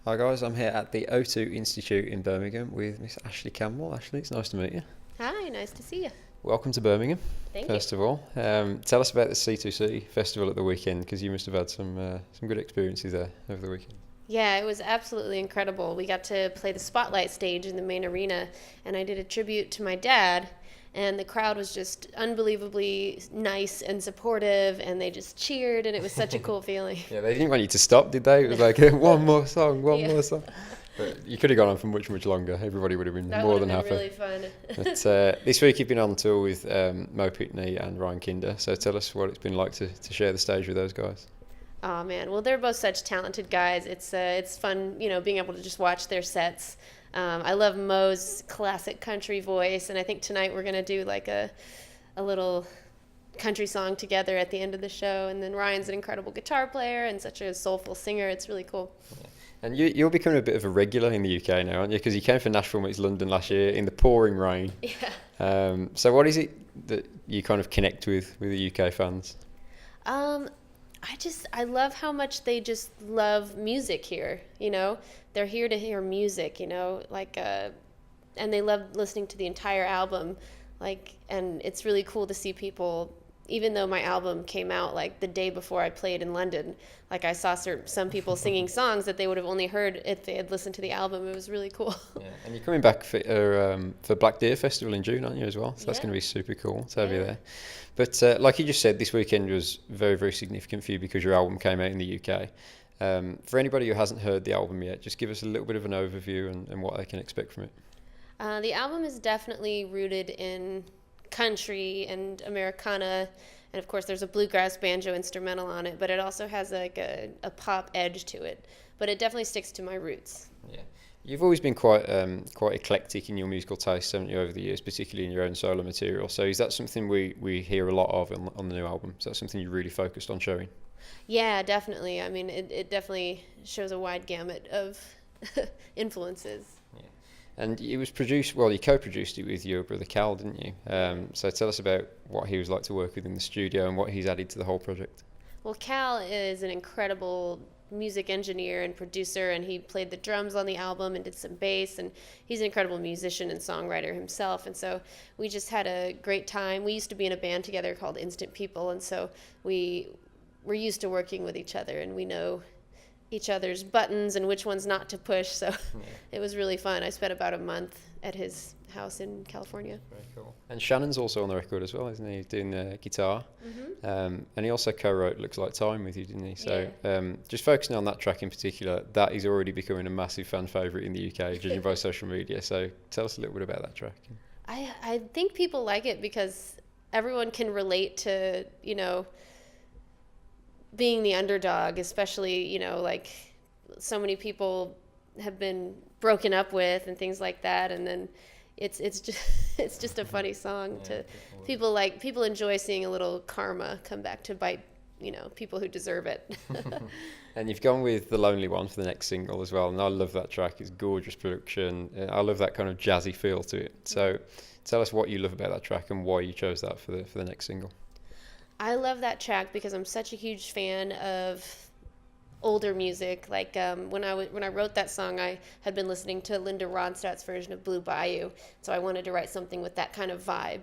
Hi guys, I'm here at the O2 Institute in Birmingham with Miss Ashley Campbell. Ashley, it's nice to meet you. Hi, nice to see you. Welcome to Birmingham, Thank you. first of all. Tell us about the C2C Festival at the weekend, because you must have had some good experiences there over the weekend. Yeah, it was absolutely incredible. We got to play the spotlight stage in the main arena, and I did a tribute to my dad, and the crowd was just unbelievably nice and supportive, and they just cheered, and it was such a cool feeling. Yeah, they didn't want you to stop, did they? It was like, one more song, one Yeah. more song. But you could have gone on for much, much longer. Everybody would have been That more would than have been happy. really fun. But this week you've been on tour with Mo Pitney and Ryan Kinder, so tell us what it's been like to share the stage with those guys. Oh man, well they're both such talented guys. It's fun, being able to just watch their sets. I love Mo's classic country voice, and I think tonight we're gonna do like a little country song together at the end of the show. And then Ryan's an incredible guitar player and such a soulful singer. It's really cool. And you're becoming a bit of a regular in the UK now, aren't you? Because you came from Nashville, meets London last year in the pouring rain. Yeah. So what is it that you kind of connect with the UK fans? I love how much they just love music here. They're here to hear music. And they love listening to the entire album. And it's really cool to see people. Even though my album came out like the day before I played in London, like I saw some people singing songs that they would have only heard if they had listened to the album. It was really cool. Yeah, and you're coming back for Black Deer Festival in June, aren't you, as well? So that's Yeah. going to be super cool to have you Yeah. there. But like you just said, this weekend was very, very significant for you because your album came out in the UK. For anybody who hasn't heard the album yet, just give us a little bit of an overview and what they can expect from it. The album is definitely rooted in country and Americana, and of course there's a bluegrass banjo instrumental on it, but it also has like a pop edge to it. But it definitely sticks to my roots. Yeah, you've always been quite eclectic in your musical taste, haven't you, over the years, particularly in your own solo material. So is that something we hear a lot of on the new album? Is that something you really focused on showing? Yeah, definitely. I mean, it definitely shows a wide gamut of influences. Yeah. And it was produced, well, you co-produced it with your brother Cal, didn't you? So tell us about what he was like to work with in the studio and what he's added to the whole project. Well, Cal is an incredible music engineer and producer, and he played the drums on the album and did some bass, and he's an incredible musician and songwriter himself. And so we just had a great time. We used to be in a band together called Instant People, and so we're used to working with each other, and we know each other's buttons and which ones not to push. So Yeah. it was really fun. I spent about a month at his house in California. Very cool. And Shannon's also on the record as well, isn't he? He's doing the guitar. Mm-hmm. And he also co-wrote Looks Like Time with you, didn't he? So just focusing on that track in particular, that is already becoming a massive fan favourite in the UK, judging by social media. So tell us a little bit about that track. I think people like it because everyone can relate to, being the underdog, especially, like so many people have been broken up with and things like that. And then it's just it's just a funny song to people enjoy seeing a little karma come back to bite, people who deserve it. And you've gone with The Lonely One for the next single as well. And I love that track. It's gorgeous production. I love that kind of jazzy feel to it. So tell us what you love about that track and why you chose that for the next single. I love that track because I'm such a huge fan of older music. Like when I wrote that song, I had been listening to Linda Ronstadt's version of Blue Bayou, so I wanted to write something with that kind of vibe.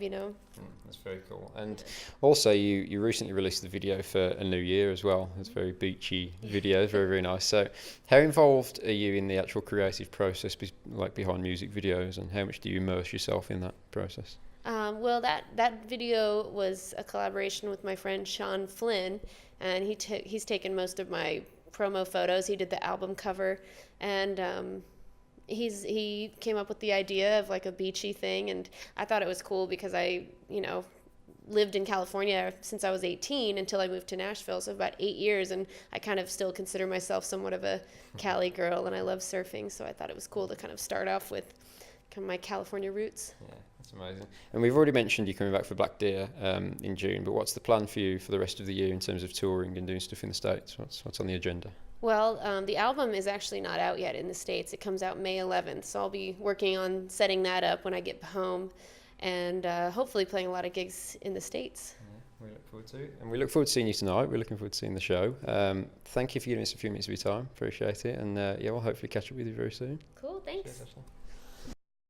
That's very cool. And also, you recently released the video for A New Year as well. It's a very beachy video, very, very nice. So how involved are you in the actual creative process, like behind music videos, and how much do you immerse yourself in that process? Well, that video was a collaboration with my friend Sean Flynn, and he's taken most of my promo photos. He did the album cover, and he came up with the idea of like a beachy thing, and I thought it was cool because I lived in California since I was 18 until I moved to Nashville, so about 8 years, and I kind of still consider myself somewhat of a Cali girl, and I love surfing, so I thought it was cool to kind of start off with kind of my California roots. Yeah, that's amazing. And we've already mentioned you coming back for Black Deer in June, but what's the plan for you for the rest of the year in terms of touring and doing stuff in the States? What's on the agenda? Well, the album is actually not out yet in the States. It comes out May 11th, so I'll be working on setting that up when I get home, and hopefully playing a lot of gigs in the States. We look forward to it. And we look forward to seeing you tonight. We're looking forward to seeing the show. Thank you for giving us a few minutes of your time. Appreciate it. And yeah, we'll hopefully catch up with you very soon. Cool, thanks. Cheers, Ashley.